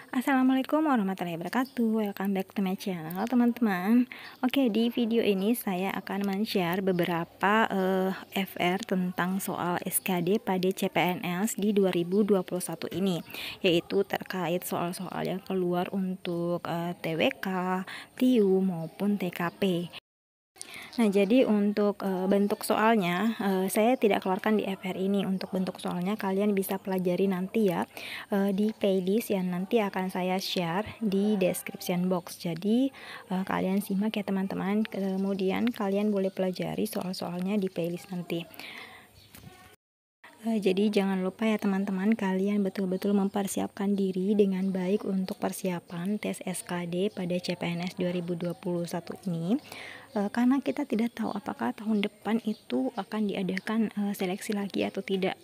Assalamualaikum warahmatullahi wabarakatuh. Welcome back to my channel, teman-teman. Oke, di video ini saya akan men-share beberapa FR tentang soal SKD pada CPNS di 2021 ini, yaitu terkait soal-soal yang keluar untuk TWK, TIU maupun TKP. Nah, jadi untuk bentuk soalnya saya tidak keluarkan di FR ini. Untuk bentuk soalnya kalian bisa pelajari nanti ya di playlist yang nanti akan saya share di description box. Jadi kalian simak ya teman-teman. Kemudian kalian boleh pelajari soal-soalnya di playlist nanti. Jadi jangan lupa ya teman-teman, kalian betul-betul mempersiapkan diri dengan baik untuk persiapan tes SKD pada CPNS 2021 ini. Karena kita tidak tahu apakah tahun depan itu akan diadakan seleksi lagi atau tidak.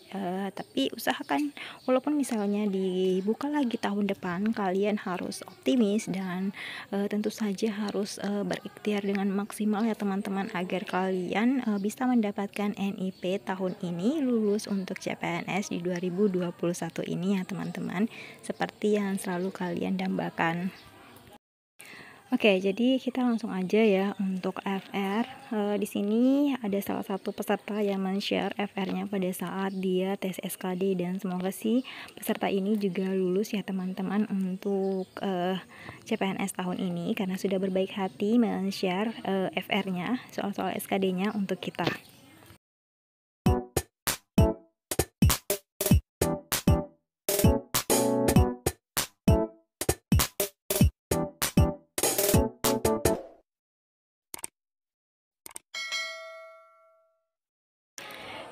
Tapi usahakan walaupun misalnya dibuka lagi tahun depan, kalian harus optimis dan tentu saja harus berikhtiar dengan maksimal ya teman-teman, agar kalian bisa mendapatkan NIP tahun ini, lulus untuk CPNS di 2021 ini ya teman-teman, seperti yang selalu kalian dambakan. Oke, jadi kita langsung aja ya untuk FR. Di sini ada salah satu peserta yang men-share FR-nya pada saat dia tes SKD, dan semoga sih peserta ini juga lulus ya teman-teman untuk CPNS tahun ini, karena sudah berbaik hati men-share FR-nya, soal-soal SKD-nya untuk kita.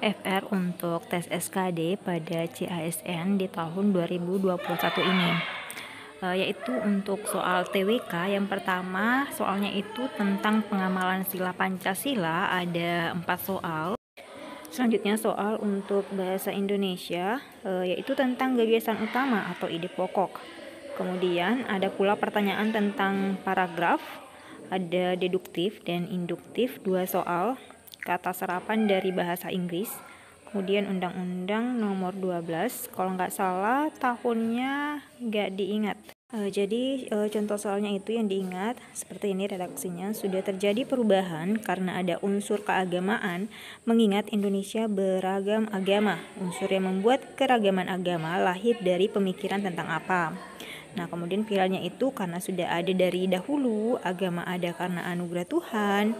FR untuk tes SKD pada CASN di tahun 2021 ini, yaitu untuk soal TWK. Yang pertama, soalnya itu tentang pengamalan sila Pancasila, ada 4 soal. Selanjutnya soal untuk bahasa Indonesia, yaitu tentang gagasan utama atau ide pokok. Kemudian ada pula pertanyaan tentang paragraf, ada deduktif dan induktif 2 soal, kata serapan dari bahasa Inggris. Kemudian Undang-Undang nomor 12, kalau nggak salah tahunnya nggak diingat. Jadi contoh soalnya itu yang diingat seperti ini redaksinya: sudah terjadi perubahan karena ada unsur keagamaan, mengingat Indonesia beragam agama. Unsur yang membuat keragaman agama lahir dari pemikiran tentang apa. Nah, kemudian pilihnya itu karena sudah ada dari dahulu, agama ada karena anugerah Tuhan,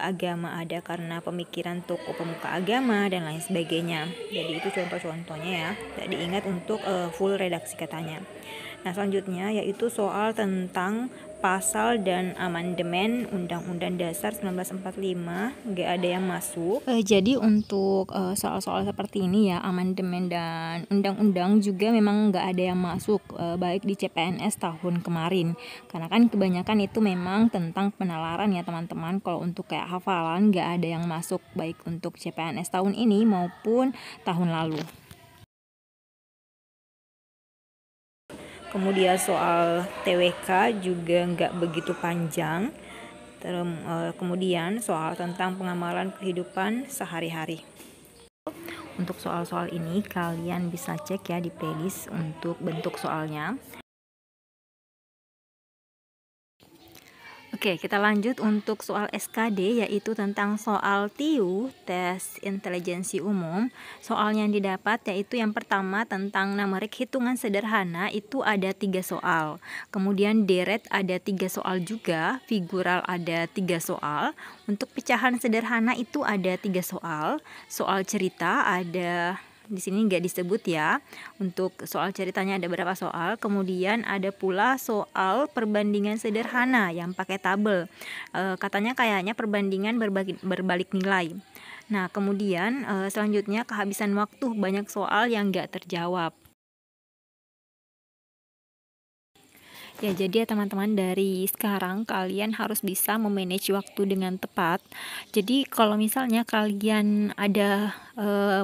agama ada karena pemikiran tokoh pemuka agama, dan lain sebagainya. Jadi itu contoh-contohnya ya, tidak diingat untuk full redaksi katanya. Nah, selanjutnya yaitu soal tentang pasal dan amandemen Undang-Undang Dasar 1945, nggak ada yang masuk. Jadi untuk soal-soal seperti ini ya, amandemen dan undang-undang juga memang nggak ada yang masuk, baik di CPNS tahun kemarin, karena kan kebanyakan itu memang tentang penalaran ya teman-teman. Kalau untuk kayak hafalan nggak ada yang masuk, baik untuk CPNS tahun ini maupun tahun lalu. Kemudian soal TWK juga nggak begitu panjang. Kemudian soal tentang pengamalan kehidupan sehari-hari. Untuk soal-soal ini kalian bisa cek ya di playlist untuk bentuk soalnya. Oke, kita lanjut untuk soal SKD, yaitu tentang soal TIU, tes intelijensi umum. Soal yang didapat yaitu yang pertama tentang numerik hitungan sederhana, itu ada 3 soal. Kemudian deret ada 3 soal juga, figural ada 3 soal. Untuk pecahan sederhana itu ada 3 soal. Soal cerita ada, di sini nggak disebut ya untuk soal ceritanya ada berapa soal. Kemudian ada pula soal perbandingan sederhana yang pakai tabel, katanya kayaknya perbandingan berbalik nilai. Nah, kemudian selanjutnya kehabisan waktu, banyak soal yang nggak terjawab. Ya, jadi ya teman-teman, dari sekarang kalian harus bisa memanage waktu dengan tepat. Jadi kalau misalnya kalian ada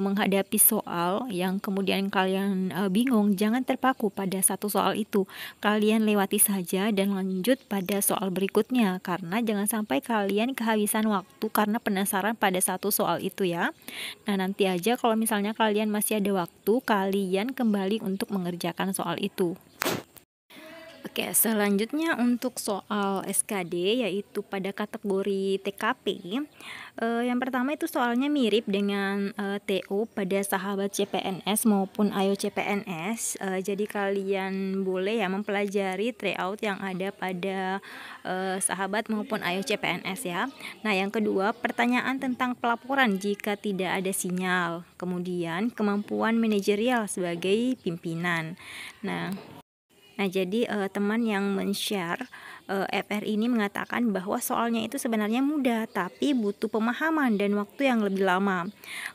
menghadapi soal yang kemudian kalian bingung, jangan terpaku pada satu soal itu. Kalian lewati saja dan lanjut pada soal berikutnya, karena jangan sampai kalian kehabisan waktu karena penasaran pada satu soal itu ya. Nah, nanti aja kalau misalnya kalian masih ada waktu, kalian kembali untuk mengerjakan soal itu. Oke, selanjutnya untuk soal SKD yaitu pada kategori TKP. Yang pertama itu soalnya mirip dengan TO pada sahabat CPNS maupun Ayo CPNS. Jadi kalian boleh ya mempelajari tryout yang ada pada sahabat maupun Ayo CPNS ya. Nah, yang kedua, pertanyaan tentang pelaporan jika tidak ada sinyal. Kemudian kemampuan manajerial sebagai pimpinan. Nah, jadi teman yang men-share FR ini mengatakan bahwa soalnya itu sebenarnya mudah, tapi butuh pemahaman dan waktu yang lebih lama.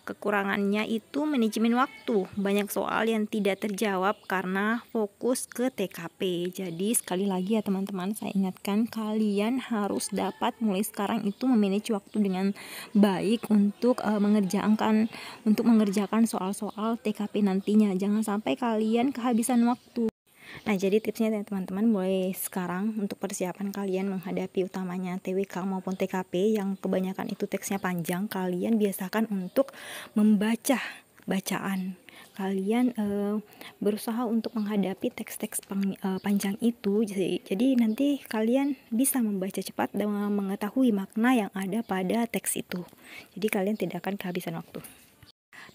Kekurangannya itu manajemen waktu. Banyak soal yang tidak terjawab karena fokus ke TKP. Jadi sekali lagi ya teman-teman, saya ingatkan kalian harus dapat mulai sekarang itu memanage waktu dengan baik untuk mengerjakan soal-soal TKP nantinya. Jangan sampai kalian kehabisan waktu. Nah, jadi tipsnya ya teman-teman, mulai sekarang untuk persiapan kalian menghadapi utamanya TWK maupun TKP yang kebanyakan itu teksnya panjang, kalian biasakan untuk membaca bacaan. Kalian berusaha untuk menghadapi teks-teks panjang itu, jadi nanti kalian bisa membaca cepat dan mengetahui makna yang ada pada teks itu. Jadi kalian tidak akan kehabisan waktu.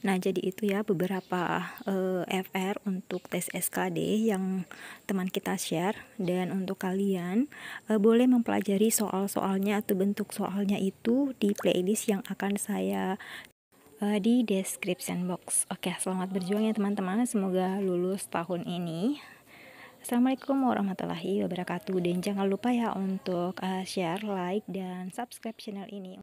Nah, jadi itu ya beberapa FR untuk tes SKD yang teman kita share, dan untuk kalian boleh mempelajari soal-soalnya atau bentuk soalnya itu di playlist yang akan saya di description box. Oke, selamat berjuang ya teman-teman, semoga lulus tahun ini. Assalamualaikum warahmatullahi wabarakatuh, dan jangan lupa ya untuk share, like, dan subscribe channel ini.